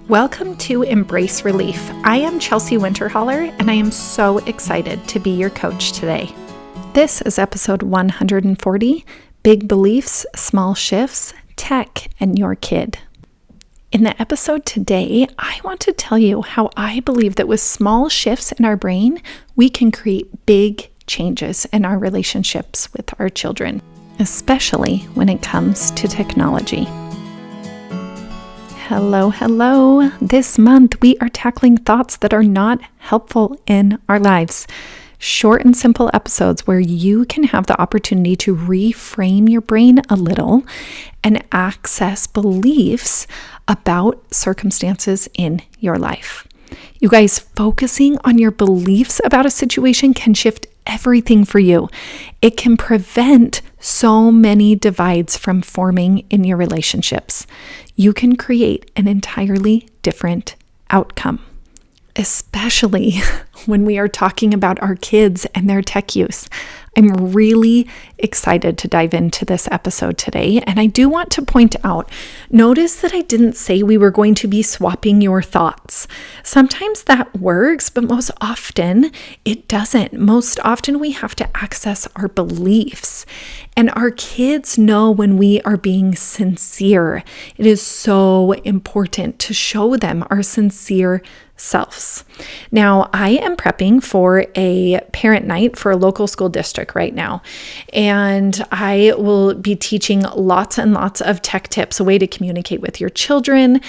Welcome to Embrace Relief. I am Chelsea Winterholler, and I am so excited to be your coach today. This is episode 140, Big Beliefs, Small Shifts, Tech, and Your Kid. In the episode today, I want to tell you how I believe that with small shifts in our brain, we can create big changes in our relationships with our children, especially when it comes to technology. Hello. This month, we are tackling thoughts that are not helpful in our lives. Short and simple episodes where you can have the opportunity to reframe your brain a little and access beliefs about circumstances in your life. You guys, focusing on your beliefs about a situation can shift everything for you. It can prevent so many divides from forming in your relationships. You can create an entirely different outcome, especially when we are talking about our kids and their tech use. I'm really excited to dive into this episode today, and I do want to point out, notice that I didn't say we were going to be swapping your thoughts. Sometimes that works, but most often it doesn't. Most often we have to access our beliefs, and our kids know when we are being sincere. It is so important to show them our sincere selves. Now, I am prepping for a parent night for a local school district right now, and I will be teaching lots and lots of tech tips, a way to communicate with your children,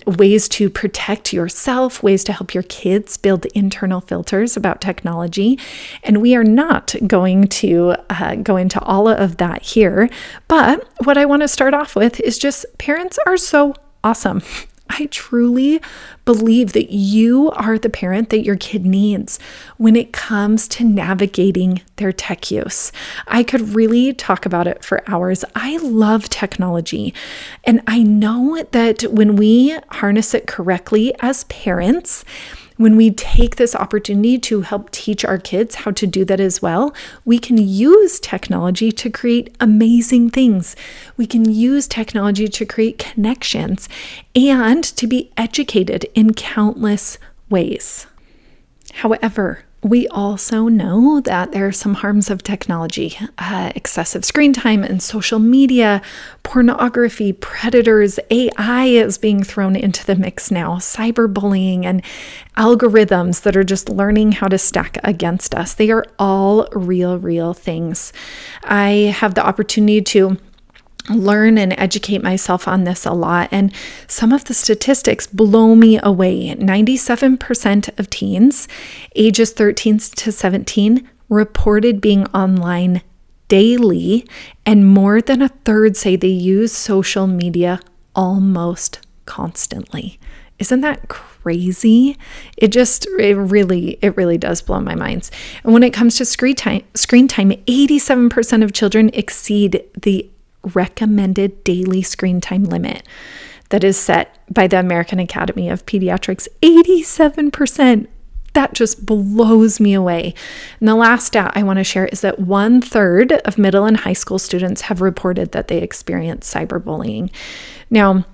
ways to protect yourself, ways to help your kids build internal filters about technology. And we are not going to go into all of that here, but what I want to start off with is just parents are so awesome. I truly believe that you are the parent that your kid needs when it comes to navigating their tech use. I could really talk about it for hours. I love technology, and I know that when we harness it correctly as parents, when we take this opportunity to help teach our kids how to do that as well, we can use technology to create amazing things. We can use technology to create connections and to be educated in countless ways. However, we also know that there are some harms of technology, excessive screen time and social media, pornography, predators, AI is being thrown into the mix now, cyberbullying, and algorithms that are just learning how to stack against us. They are all real things. I have the opportunity to learn and educate myself on this a lot, and some of the statistics blow me away. 97% of teens ages 13 to 17 reported being online daily, and more than a third say they use social media almost constantly. Isn't that crazy? It really does blow my mind. And when it comes to screen time, 87% of children exceed the recommended daily screen time limit that is set by the American Academy of Pediatrics. 87%. That just blows me away. And the last stat I want to share is that 1/3 of middle and high school students have reported that they experience cyberbullying. Now,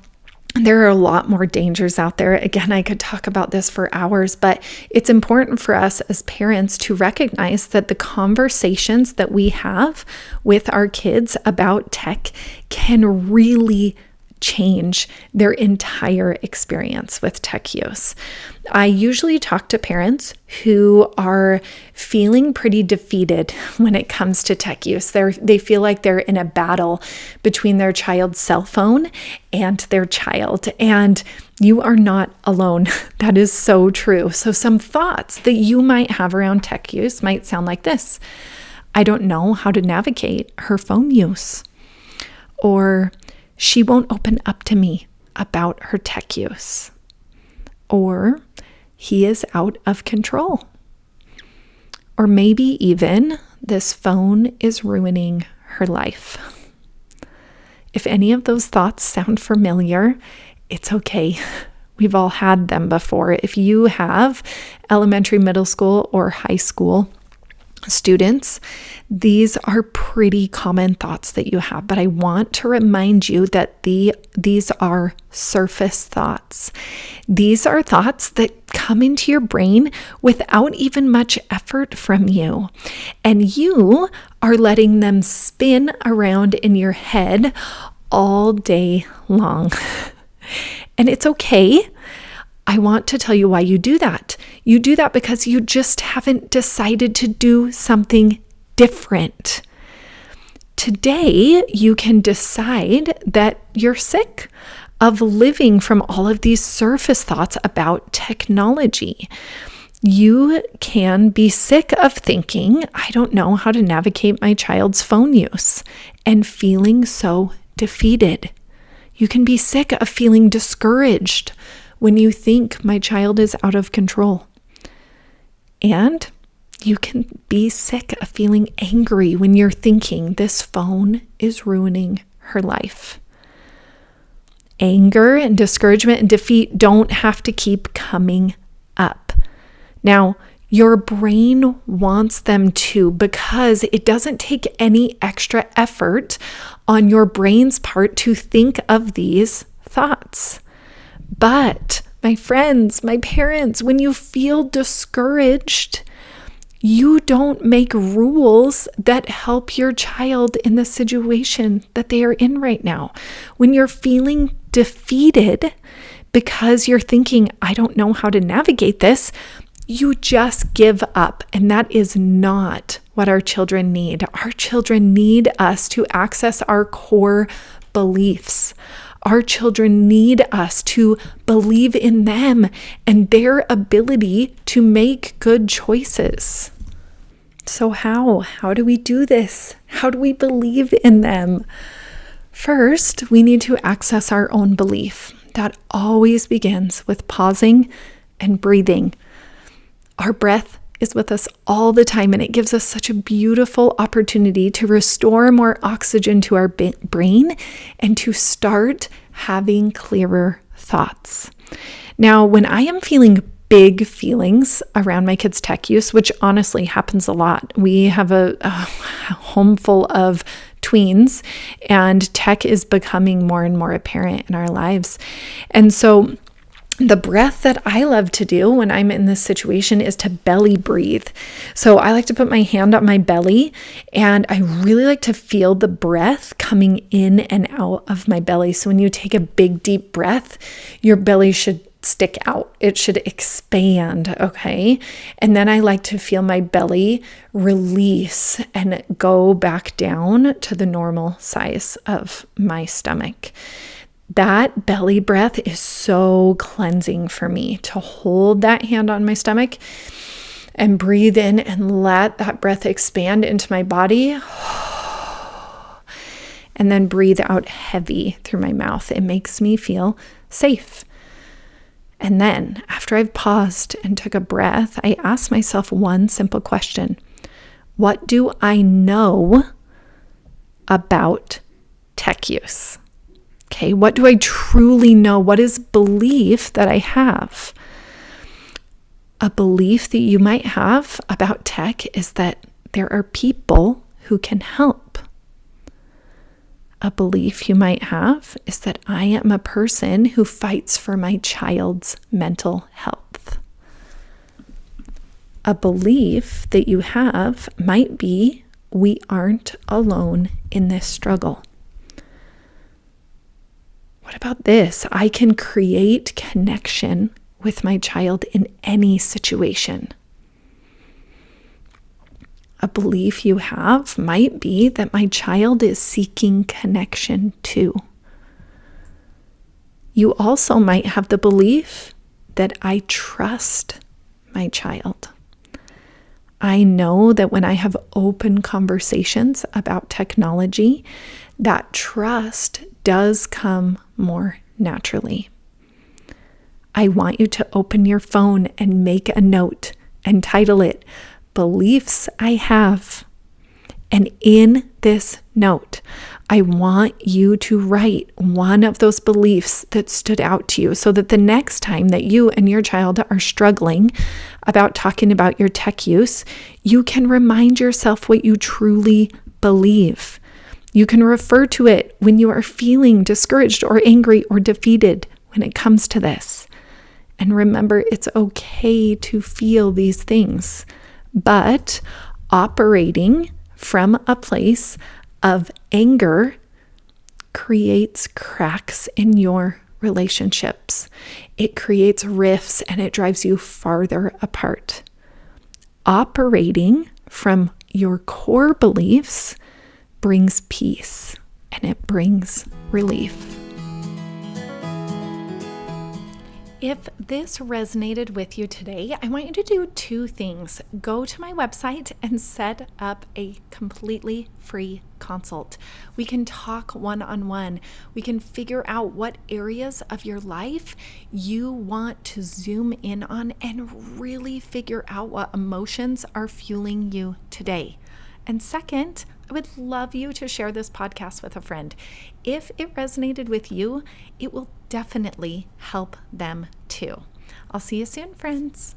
there are a lot more dangers out there. Again, I could talk about this for hours, but it's important for us as parents to recognize that the conversations that we have with our kids about tech can really change their entire experience with tech use. I usually talk to parents who are feeling pretty defeated when it comes to tech use. They feel like they're in a battle between their child's cell phone and their child, and you are not alone. That is so true. So some thoughts that you might have around tech use might sound like this: I don't know how to navigate her phone use, or she won't open up to me about her tech use, or he is out of control, or maybe even this phone is ruining her life. If any of those thoughts sound familiar, it's okay. We've all had them before. If you have elementary, middle school, or high school Students, these are pretty common thoughts that you have, but I want to remind you that these are surface thoughts. These are thoughts that come into your brain without even much effort from you, and you are letting them spin around in your head all day long. And it's okay. I want to tell you why you do that. You do that because you just haven't decided to do something different. Today, you can decide that you're sick of living from all of these surface thoughts about technology. You can be sick of thinking, I don't know how to navigate my child's phone use, and feeling so defeated. You can be sick of feeling discouraged when you think my child is out of control. And you can be sick of feeling angry when you're thinking this phone is ruining her life. Anger and discouragement and defeat don't have to keep coming up. Now, your brain wants them to, because it doesn't take any extra effort on your brain's part to think of these thoughts. But my friends, my parents, when you feel discouraged, you don't make rules that help your child in the situation that they are in right now. When you're feeling defeated because you're thinking, I don't know how to navigate this, you just give up. And that is not what our children need. Our children need us to access our core beliefs. Our children need us to believe in them and their ability to make good choices. So how do we do this? How do we believe in them? First, we need to access our own belief. That always begins with pausing and breathing. Our breath is with us all the time, and it gives us such a beautiful opportunity to restore more oxygen to our brain and to start having clearer thoughts. Now, when I am feeling big feelings around my kids' tech use, which honestly happens a lot, we have a home full of tweens, and tech is becoming more and more apparent in our lives. And so the breath that I love to do when I'm in this situation is to belly breathe. So I like to put my hand on my belly, and I really like to feel the breath coming in and out of my belly. So when you take a big, deep breath, your belly should stick out. It should expand, okay? And then I like to feel my belly release and go back down to the normal size of my stomach. That belly breath is so cleansing for me, to hold that hand on my stomach and breathe in and let that breath expand into my body. And then breathe out heavy through my mouth. It makes me feel safe. And then after I've paused and took a breath, I ask myself one simple question. What do I know about tech use? Okay, what do I truly know? What is belief that I have? A belief that you might have about tech is that there are people who can help. A belief you might have is that I am a person who fights for my child's mental health. A belief that you have might be we aren't alone in this struggle. What about this? I can create connection with my child in any situation. A belief you have might be that my child is seeking connection too. You also might have the belief that I trust my child. I know that when I have open conversations about technology, that trust does come more naturally. I want you to open your phone and make a note and title it Beliefs I Have. And in this note, I want you to write one of those beliefs that stood out to you so that the next time that you and your child are struggling about talking about your tech use, you can remind yourself what you truly believe. You can refer to it when you are feeling discouraged or angry or defeated when it comes to this. And remember, it's okay to feel these things, but operating from a place of anger creates cracks in your relationships. It creates rifts and it drives you farther apart. Operating from your core beliefs brings peace and it brings relief. If this resonated with you today, I want you to do two things. Go to my website and set up a completely free consult. We can talk one-on-one. We can figure out what areas of your life you want to zoom in on and really figure out what emotions are fueling you today. And second, I would love you to share this podcast with a friend. If it resonated with you, it will definitely help them too. I'll see you soon, friends.